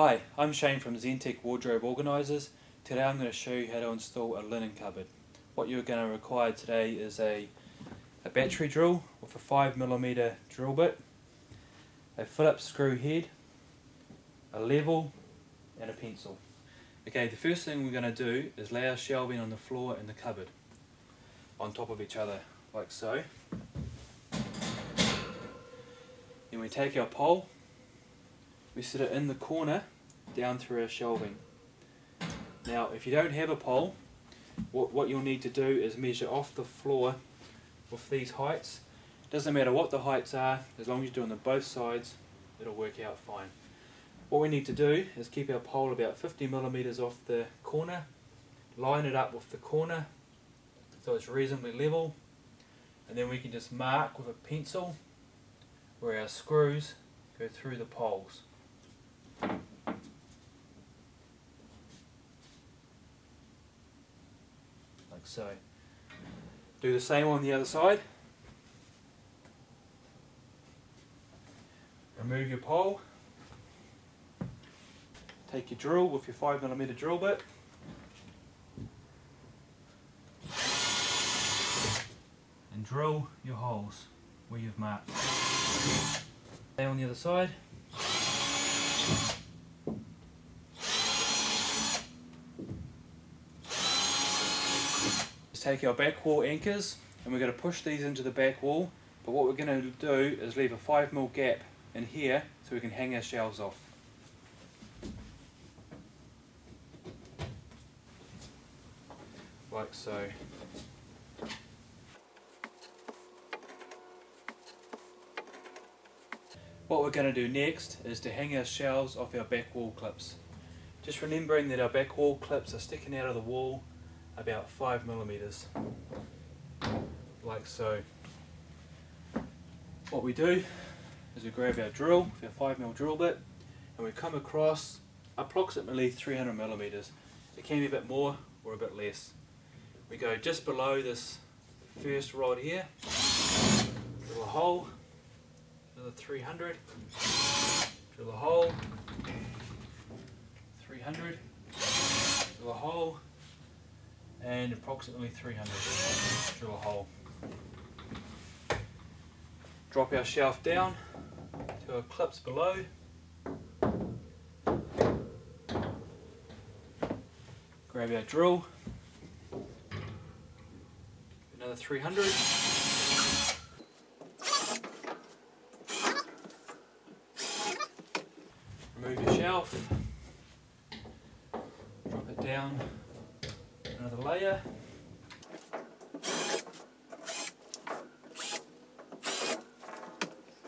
Hi, I'm Shane from Ortek Wardrobe Organisers. Today I'm going to show you how to install a linen cupboard. What you're going to require today is a battery drill with a 5mm drill bit, a Phillips screw head, a level and a pencil. Okay, the first thing we're going to do is lay our shelving on the floor in the cupboard on top of each other, like so. Then we take our pole, we set it in the corner down through our shelving. Now if you don't have a pole, what you'll need to do is measure off the floor with these heights. Doesn't matter what the heights are, as long as you're doing them both sides, it'll work out fine. What we need to do is keep our pole about 50mm off the corner, line it up with the corner so it's reasonably level, and then we can just mark with a pencil where our screws go through the poles. Like so. Do the same on the other side. Remove your pole. Take your drill with your 5mm drill bit. And drill your holes where you've marked. Stay on the other side. Just take our back wall anchors and we're going to push these into the back wall, but what we're going to do is leave a 5mm gap in here so we can hang our shelves off. Like so. What we're going to do next is to hang our shelves off our back wall clips. Just remembering that our back wall clips are sticking out of the wall about 5mm. Like so. What we do is we grab our drill with our 5mm drill bit and we come across approximately 300mm. It can be a bit more or a bit less. We go just below this first rod here, drill a hole, another 300, drill a hole, 300, drill a hole, and approximately 300, drill a hole. Drop our shelf down to our clips below. Grab our drill, another 300. Remove your shelf, drop it down another layer.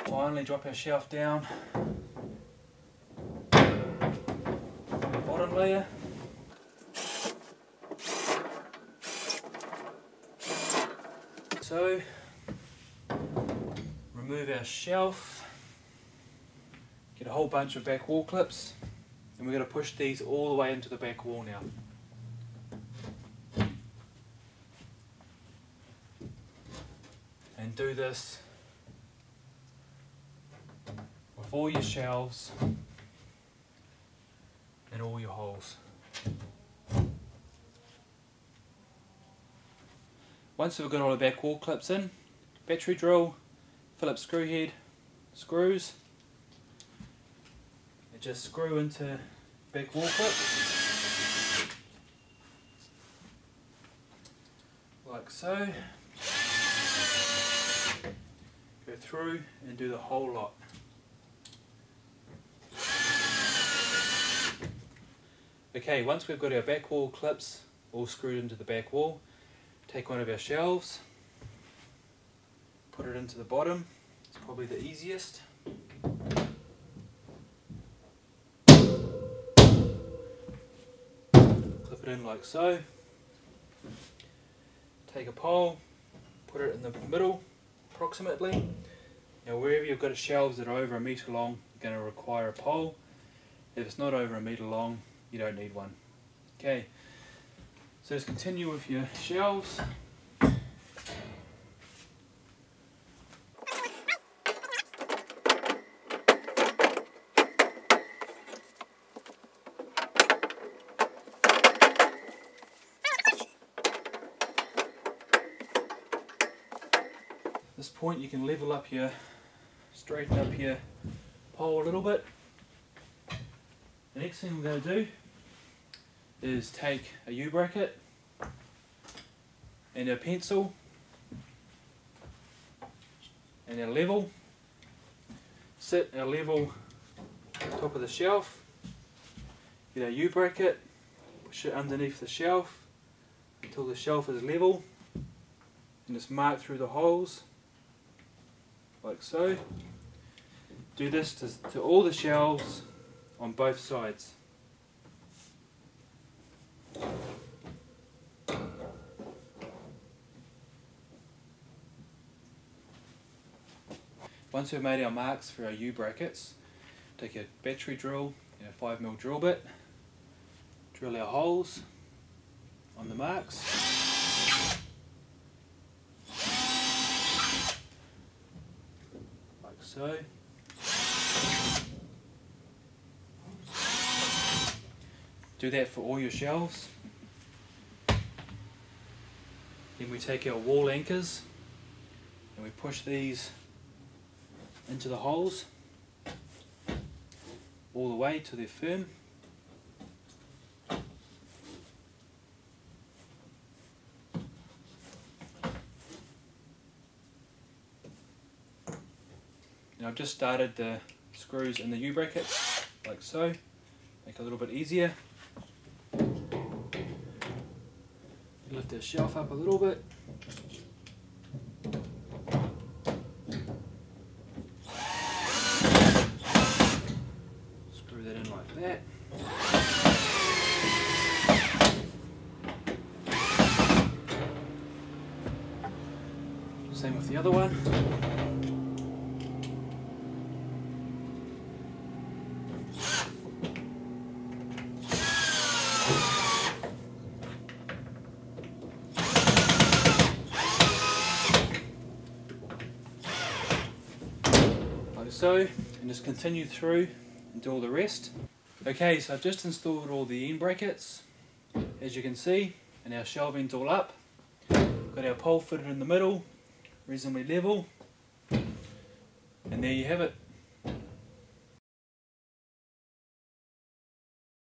Finally drop our shelf down the bottom layer. So, remove our shelf, get a whole bunch of back wall clips, and we're going to push these all the way into the back wall now. And do this with all your shelves and all your holes. Once we've got all the back wall clips in, battery drill, Phillips screw head, screws, and just screw into back wall clip, like so. Go through and do the whole lot. Okay, once we've got our back wall clips all screwed into the back wall, take one of our shelves, put it into the bottom, it's probably the easiest. Clip it in like so. Take a pole, put it in the middle approximately. Now wherever you've got shelves that are over 1 metre long, you're going to require a pole. If it's not over 1 metre long, you don't need one. Okay, so just continue with your shelves. point you can level up your, straighten up your pole a little bit. The next thing we're going to do is take a U-bracket and a pencil and a level. Sit our level top of the shelf, get our U-bracket, push it underneath the shelf until the shelf is level, and just mark through the holes like so. Do this to all the shelves on both sides. Once we've made our marks for our U-brackets, take a battery drill and a 5mm drill bit, drill our holes on the marks. Like so. Do that for all your shelves. Then we take our wall anchors and we push these into the holes all the way till they're firm. Now I've just started the screws in the U-brackets like so, make it a little bit easier. Lift the shelf up a little bit. Screw that in like that. Same with the other one. Like so, and just continue through and do all the rest. Okay, so I've just installed all the end brackets, as you can see, and our shelving's all up. Got our pole fitted in the middle, reasonably level, and there you have it.